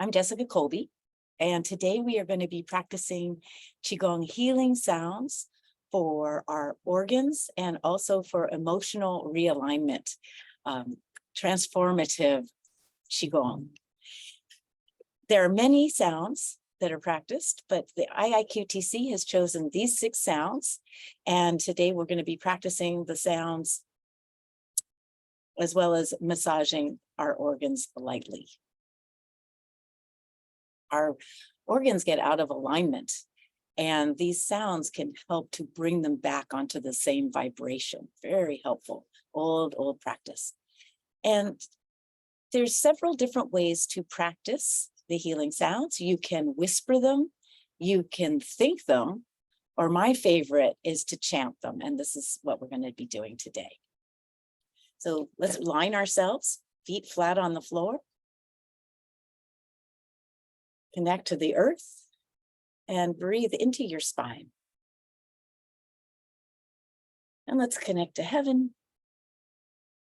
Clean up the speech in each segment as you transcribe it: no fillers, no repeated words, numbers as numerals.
I'm Jessica Colby, and today we are going to be practicing Qigong healing sounds for our organs and also for emotional realignment, transformative Qigong. There are many sounds that are practiced, but the IIQTC has chosen these 6 sounds, and today we're going to be practicing the sounds as well as massaging our organs lightly. Our organs get out of alignment, and these sounds can help to bring them back onto the same vibration. Very helpful, old practice. And there's several different ways to practice the healing sounds. You can whisper them, you can think them, or my favorite is to chant them. And this is what we're going to be doing today. So let's line ourselves, feet flat on the floor. Connect to the earth and breathe into your spine. And let's connect to heaven,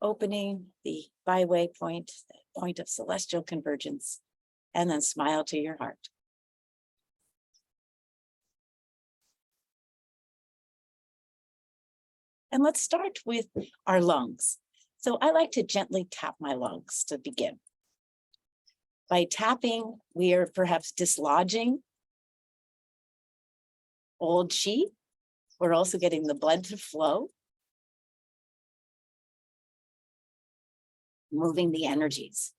opening the byway point, the point of celestial convergence, and then smile to your heart. And let's start with our lungs. So I like to gently tap my lungs to begin. By tapping, we are perhaps dislodging old chi. We're also getting the blood to flow, moving the energies.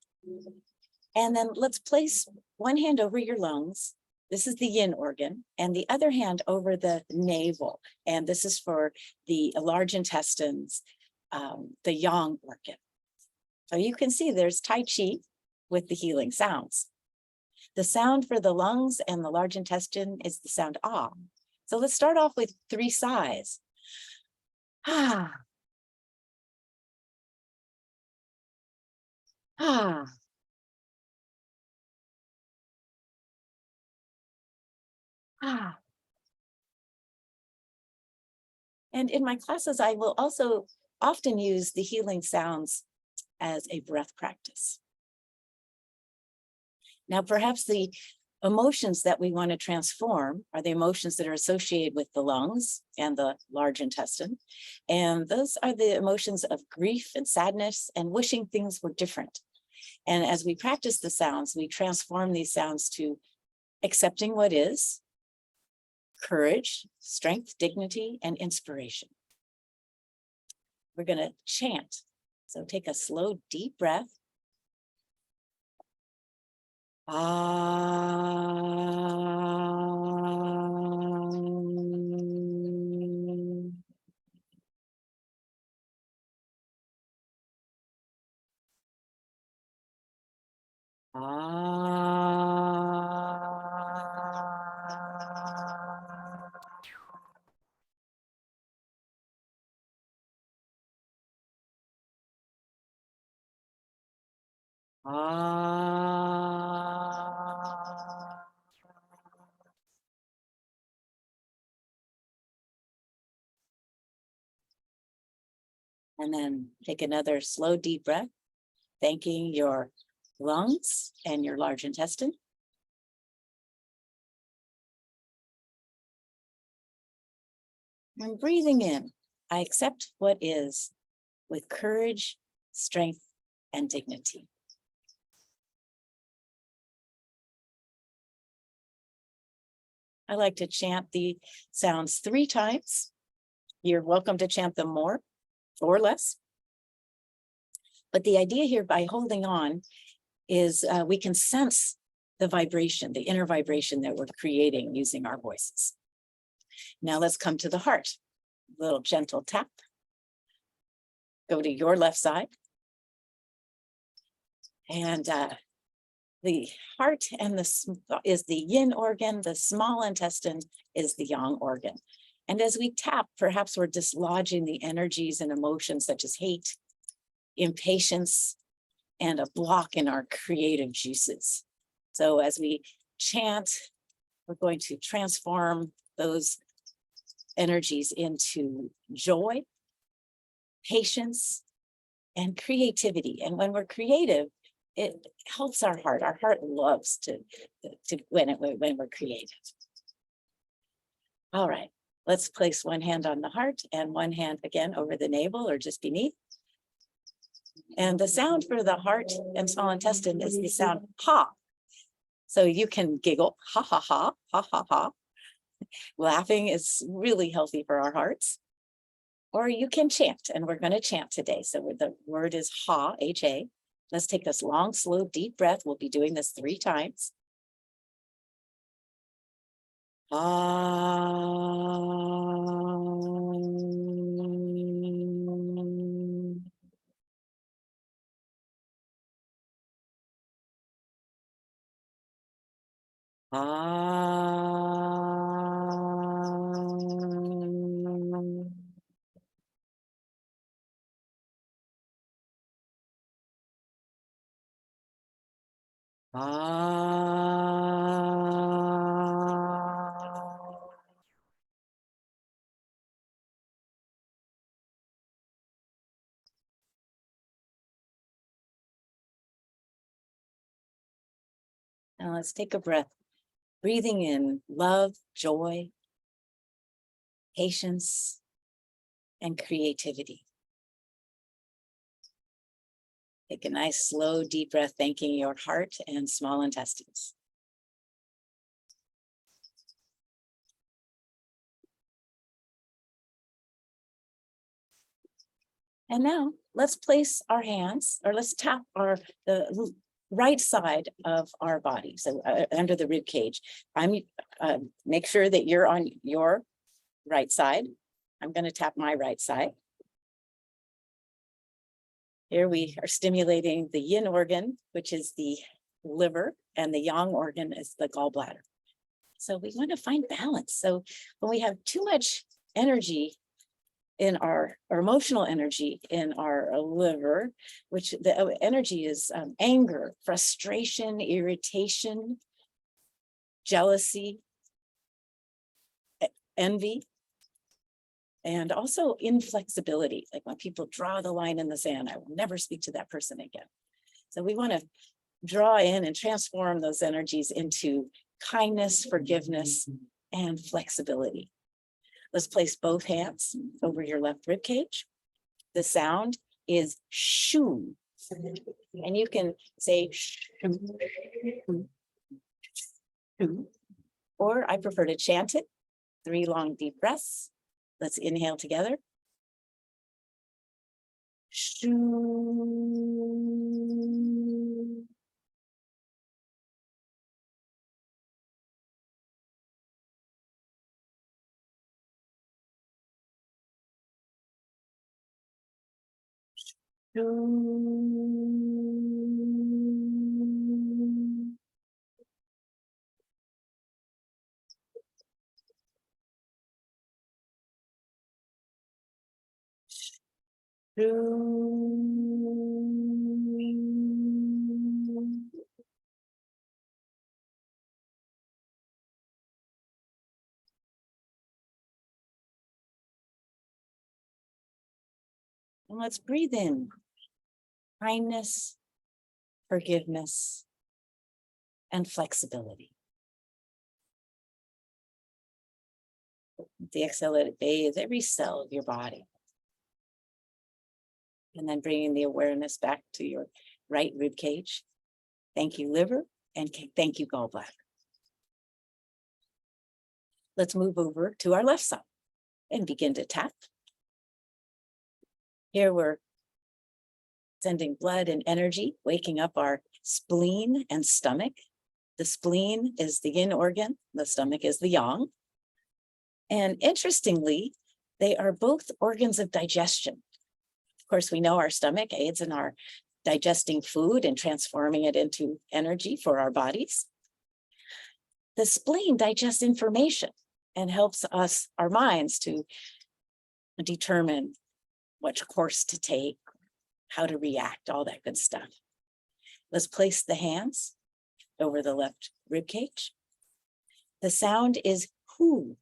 And then let's place one hand over your lungs. This is the yin organ, and the other hand over the navel. And this is for the large intestines, the yang organ. So you can see there's Tai Chi with the healing sounds. The sound for the lungs and the large intestine is the sound ah. So let's start off with 3 sighs. Ah. Ah. Ah. And in my classes, I will also often use the healing sounds as a breath practice. Now, perhaps the emotions that we want to transform are the emotions that are associated with the lungs and the large intestine. And those are the emotions of grief and sadness and wishing things were different. And as we practice the sounds, we transform these sounds to accepting what is, courage, strength, dignity, and inspiration. We're going to chant. So take a slow, deep breath. And then take another slow, deep breath, thanking your lungs and your large intestine. And breathing in, I accept what is with courage, strength, and dignity. I like to chant the sounds 3 times. You're welcome to chant them more or less. But the idea here by holding on is we can sense the vibration, the inner vibration that we're creating using our voices. Now let's come to the heart. A little gentle tap. Go to your left side. And the heart and is the yin organ, the small intestine is the yang organ. And as we tap, perhaps we're dislodging the energies and emotions such as hate, impatience, and a block in our creative juices. So as we chant, we're going to transform those energies into joy, patience, and creativity. And when we're creative, it helps our heart. Our heart loves to when we're creative. All right, let's place one hand on the heart and one hand again over the navel or just beneath. And the sound for the heart and small intestine is the sound ha. So you can giggle, ha, ha, ha, ha, ha, ha. Laughing is really healthy for our hearts. Or you can chant, and we're going to chant today. So the word is ha, H-A. Let's take this long, slow, deep breath. We'll be doing this 3 times. Now let's take a breath, breathing in love, joy, patience, and creativity. Take a nice, slow, deep breath, thanking your heart and small intestines. And now let's place our hands, or let's tap the right side of our body, so under the rib cage. Make sure that you're on your right side. I'm going to tap my right side. Here we are stimulating the yin organ, which is the liver, and the yang organ is the gallbladder. So we want to find balance. So when we have too much energy in our emotional energy in our liver, which the energy is anger, frustration, irritation, jealousy, envy, and also inflexibility. Like when people draw the line in the sand, I will never speak to that person again. So we want to draw in and transform those energies into kindness, forgiveness, and flexibility. Let's place both hands over your left rib cage. The sound is shoo. And you can say shoo, shoo, or I prefer to chant it. 3 long, deep breaths. Let's inhale together. Shoo. Shoo. And let's breathe in kindness, forgiveness, and flexibility. The exhale, let it bathe every cell of your body. And then bringing the awareness back to your right rib cage. Thank you, liver, and thank you, gallbladder. Let's move over to our left side and begin to tap. Here we're sending blood and energy, waking up our spleen and stomach. The spleen is the yin organ, the stomach is the yang. And interestingly, they are both organs of digestion. Of course, we know our stomach aids in our digesting food and transforming it into energy for our bodies. The spleen digests information and helps us, our minds, to determine which course to take, how to react, all that good stuff. Let's place the hands over the left rib cage. The sound is hoo.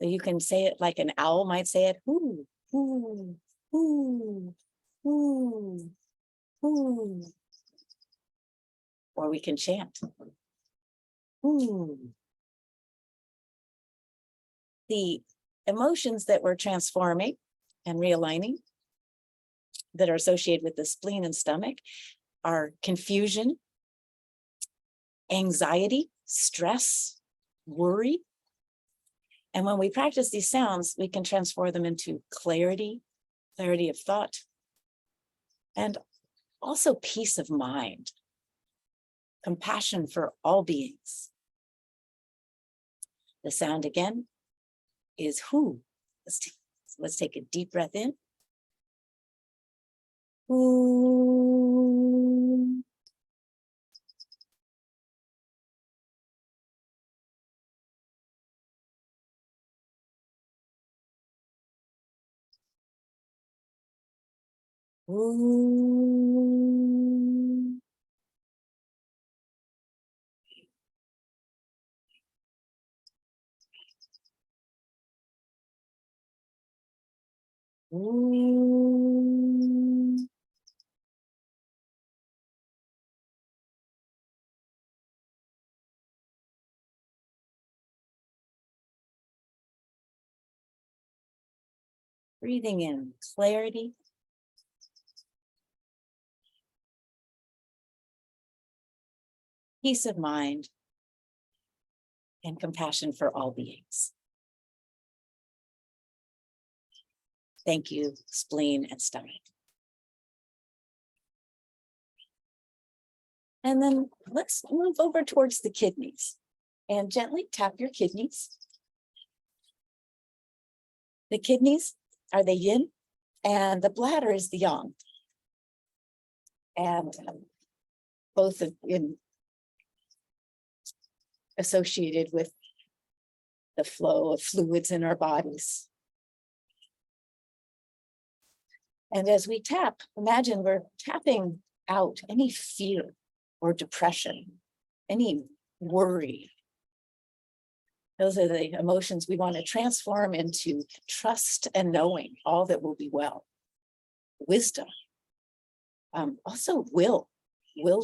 So you can say it like an owl might say it, hoo, hoo, hoo, hoo, hoo. or we can chant. Ooh. The emotions that we're transforming and realigning that are associated with the spleen and stomach are confusion, anxiety, stress, worry. And when we practice these sounds, we can transform them into clarity of thought, and also peace of mind, compassion for all beings. The sound again is who. Let's take a deep breath in. Ooh. Ooh. Ooh. Breathing in clarity, peace of mind, and compassion for all beings. Thank you, spleen and stomach. And then let's move over towards the kidneys and gently tap your kidneys. The kidneys are the yin and the bladder is the yang. And both have been associated with the flow of fluids in our bodies. And as we tap, imagine we're tapping out any fear or depression, any worry. Those are the emotions we want to transform into trust and knowing all that will be well. Wisdom. Also will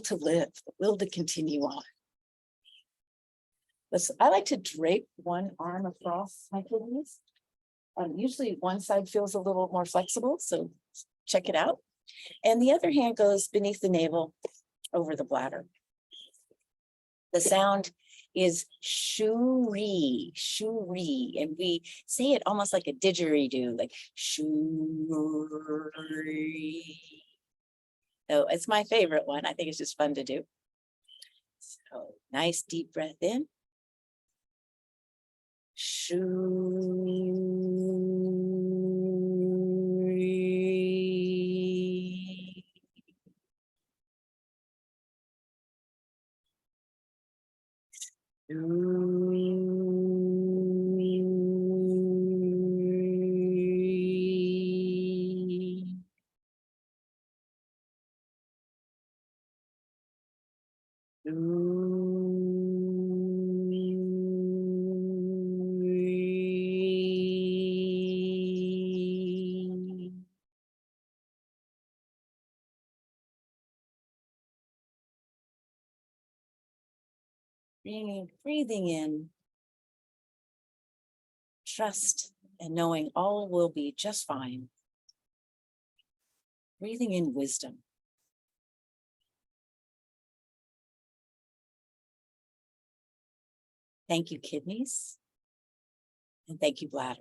to live, will to continue on. I like to drape one arm across my kidneys. Usually one side feels a little more flexible, so check it out. And the other hand goes beneath the navel over the bladder. The sound is shoo-ree, and we say it almost like a didgeridoo, like shoo-ree. So it's my favorite one. I think it's just fun to do. So nice deep breath in. Shoo-ree. Breathing in, trust and knowing all will be just fine. Breathing in wisdom. Thank you, kidneys, and thank you, bladder.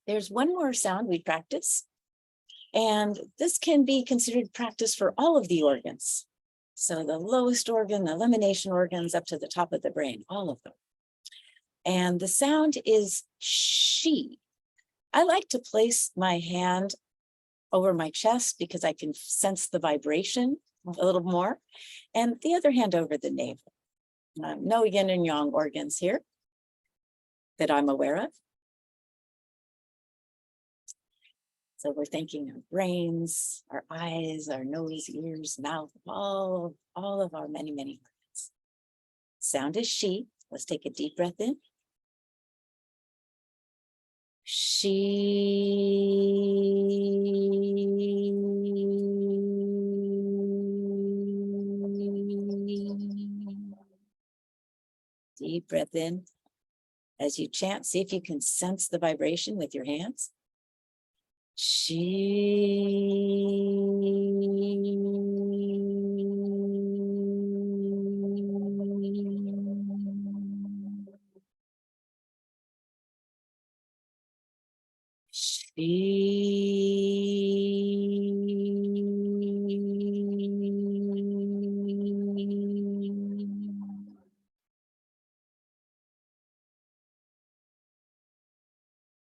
There's one more sound we practice, and this can be considered practice for all of the organs. So the lowest organ, the elimination organs, up to the top of the brain, all of them. And the sound is she. I like to place my hand over my chest because I can sense the vibration a little more, and the other hand over the navel. No yin and yang organs here that I'm aware of. So we're thinking our brains, our eyes, our nose, ears, mouth, all of our many, many organs. Sound is she. Let's take a deep breath in. She. Deep breath in. As you chant, see if you can sense the vibration with your hands.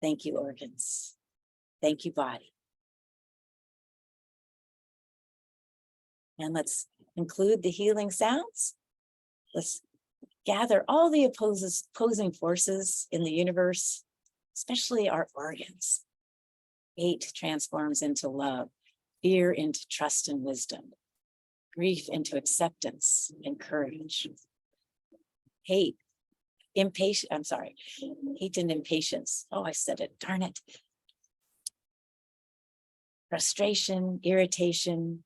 Thank you, organs. Thank you, body. And let's include the healing sounds. Let's gather all the opposing forces in the universe, especially our organs. Hate transforms into love, fear into trust and wisdom, grief into acceptance and courage. Hate and impatience. Oh, I said it, darn it. Frustration, irritation,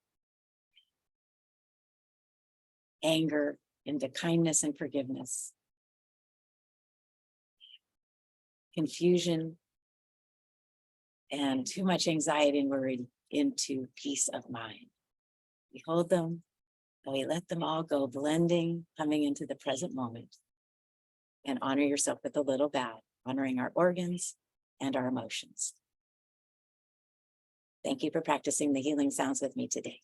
anger into kindness and forgiveness. Confusion and too much anxiety and worry into peace of mind. We hold them and we let them all go, blending, coming into the present moment. And honor yourself with a little bow, honoring our organs and our emotions. Thank you for practicing the healing sounds with me today.